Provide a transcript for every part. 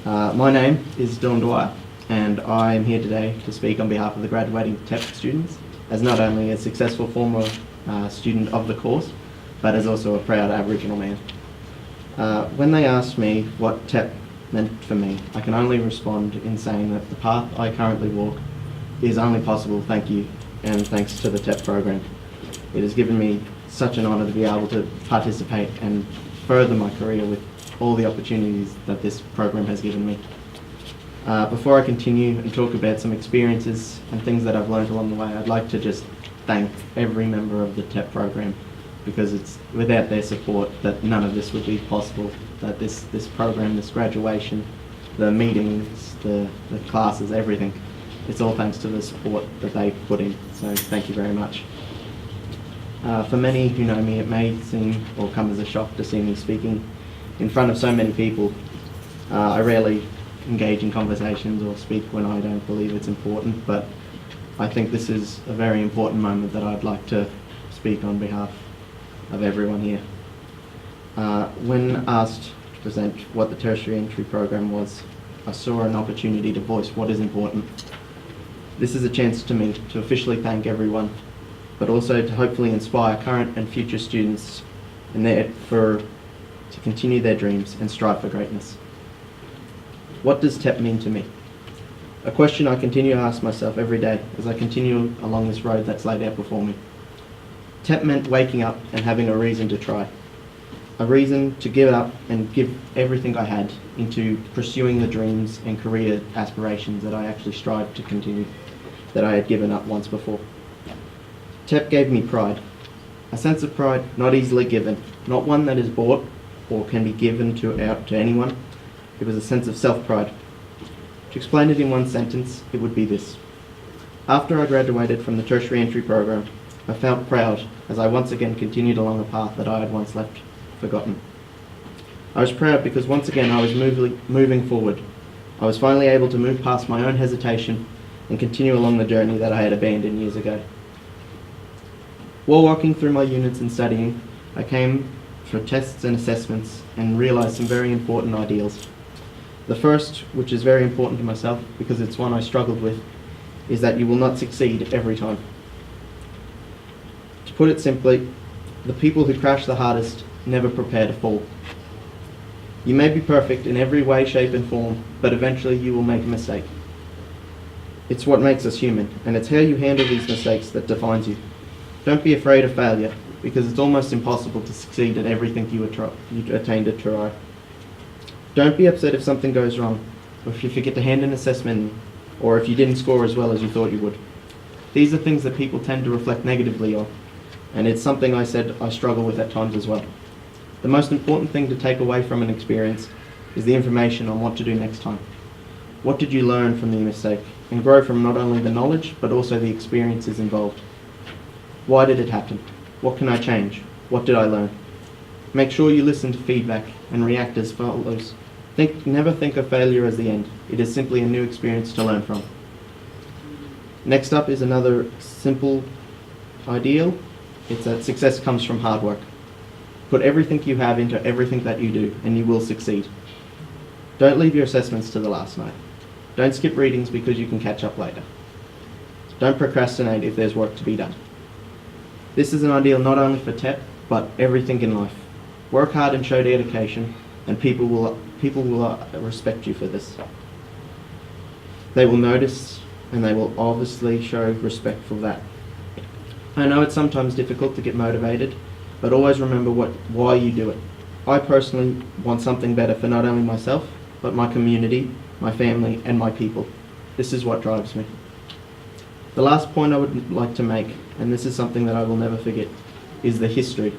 My name is Dylan Dwyer, and I am here today to speak on behalf of the graduating TEP students, as not only a successful former student of the course, but as also a proud Aboriginal man. When they asked me what TEP meant for me, I can only respond in saying that the path I currently walk is only possible thank you and thanks to the TEP program. It has given me such an honour to be able to participate and further my career with all the opportunities that this program has given me. Before I continue and talk about some experiences and things that I've learned along the way, I'd like to just thank every member of the TEP program, because it's without their support that none of this would be possible, that this program, this graduation, the meetings, the classes, everything, it's all thanks to the support that they put in, so thank you very much. For many who know me, it may seem or come as a shock to see me speaking in front of so many people. I rarely engage in conversations or speak when I don't believe it's important, but I think this is a very important moment that I'd like to speak on behalf of everyone here. When asked to present what the tertiary entry program was, I saw an opportunity to voice what is important. This is a chance to me to officially thank everyone, but also to hopefully inspire current and future students to continue their dreams and strive for greatness. What does TEP mean to me? A question I continue to ask myself every day as I continue along this road that's laid out before me. TEP meant waking up and having a reason to try. A reason to give up and give everything I had into pursuing the dreams and career aspirations that I actually strived to continue, that I had given up once before. TEP gave me pride. A sense of pride not easily given, not one that is bought or can be given out to anyone. It was a sense of self-pride. To explain it in one sentence, it would be this. After I graduated from the tertiary entry program, I felt proud as I once again continued along a path that I had once left forgotten. I was proud because once again I was moving forward. I was finally able to move past my own hesitation and continue along the journey that I had abandoned years ago. While walking through my units and studying, I came for tests and assessments and realised some very important ideals. The first, which is very important to myself because it's one I struggled with, is that you will not succeed every time. To put it simply, the people who crash the hardest never prepare to fall. You may be perfect in every way, shape and form, but eventually you will make a mistake. It's what makes us human, and it's how you handle these mistakes that defines you. Don't be afraid of failure, because it's almost impossible to succeed at everything you attain to try. Don't be upset if something goes wrong, or if you forget to hand an assessment, or if you didn't score as well as you thought you would. These are things that people tend to reflect negatively on, and it's something I said I struggle with at times as well. The most important thing to take away from an experience is the information on what to do next time. What did you learn from the mistake, and grow from not only the knowledge, but also the experiences involved. Why did it happen? What can I change? What did I learn? Make sure you listen to feedback and react as follows. Never think of failure as the end. It is simply a new experience to learn from. Next up is another simple ideal. It's that success comes from hard work. Put everything you have into everything that you do, and you will succeed. Don't leave your assessments to the last night. Don't skip readings because you can catch up later. Don't procrastinate if there's work to be done. This is an ideal not only for TEP, but everything in life. Work hard and show dedication, and people will respect you for this. They will notice, and they will obviously show respect for that. I know it's sometimes difficult to get motivated, but always remember why you do it. I personally want something better for not only myself, but my community, my family, and my people. This is what drives me. The last point I would like to make, and this is something that I will never forget, is the history.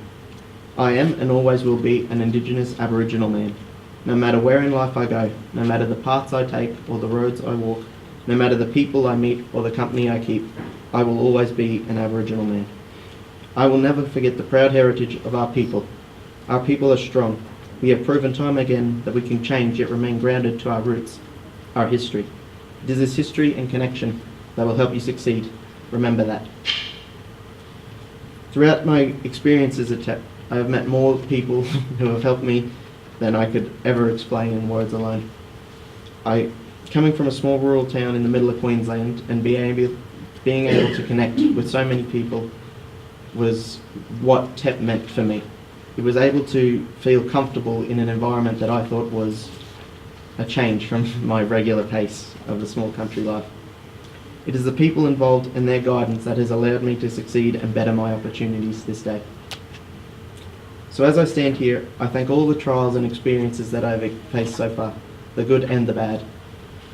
I am and always will be an Indigenous Aboriginal man. No matter where in life I go, no matter the paths I take or the roads I walk, no matter the people I meet or the company I keep, I will always be an Aboriginal man. I will never forget the proud heritage of our people. Our people are strong. We have proven time again that we can change yet remain grounded to our roots, our history. It is this history and connection that will help you succeed. Remember that. Throughout my experiences at TEP, I have met more people who have helped me than I could ever explain in words alone. Coming from a small rural town in the middle of Queensland and being able to connect with so many people was what TEP meant for me. It was able to feel comfortable in an environment that I thought was a change from my regular pace of the small country life. It is the people involved and their guidance that has allowed me to succeed and better my opportunities this day. So as I stand here, I thank all the trials and experiences that I've faced so far, the good and the bad.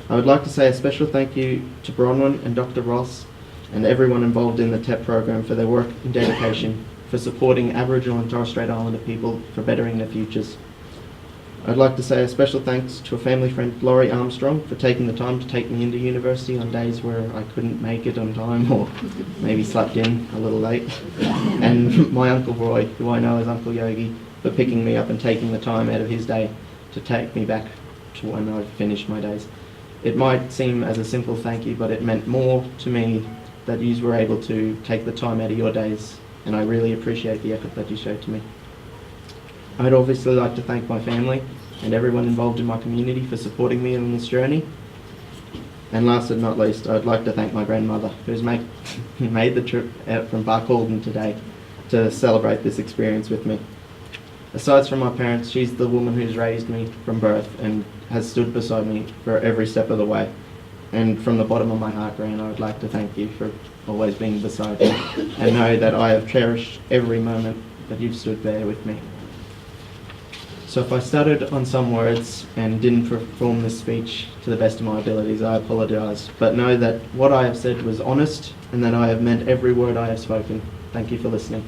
I would like to say a special thank you to Bronwyn and Dr. Ross and everyone involved in the TEP program for their work and dedication, for supporting Aboriginal and Torres Strait Islander people for bettering their futures. I'd like to say a special thanks to a family friend, Laurie Armstrong, for taking the time to take me into university on days where I couldn't make it on time or maybe slept in a little late. And my Uncle Roy, who I know as Uncle Yogi, for picking me up and taking the time out of his day to take me back to when I finished my days. It might seem as a simple thank you, but it meant more to me that you were able to take the time out of your days, and I really appreciate the effort that you showed to me. I'd obviously like to thank my family and everyone involved in my community for supporting me on this journey. And last but not least, I'd like to thank my grandmother, who's made the trip out from Barcaldine today to celebrate this experience with me. Aside from my parents, she's the woman who's raised me from birth and has stood beside me for every step of the way. And from the bottom of my heart, Gran, I would like to thank you for always being beside me and know that I have cherished every moment that you've stood there with me. So if I stuttered on some words and didn't perform this speech to the best of my abilities, I apologise. But know that what I have said was honest and that I have meant every word I have spoken. Thank you for listening.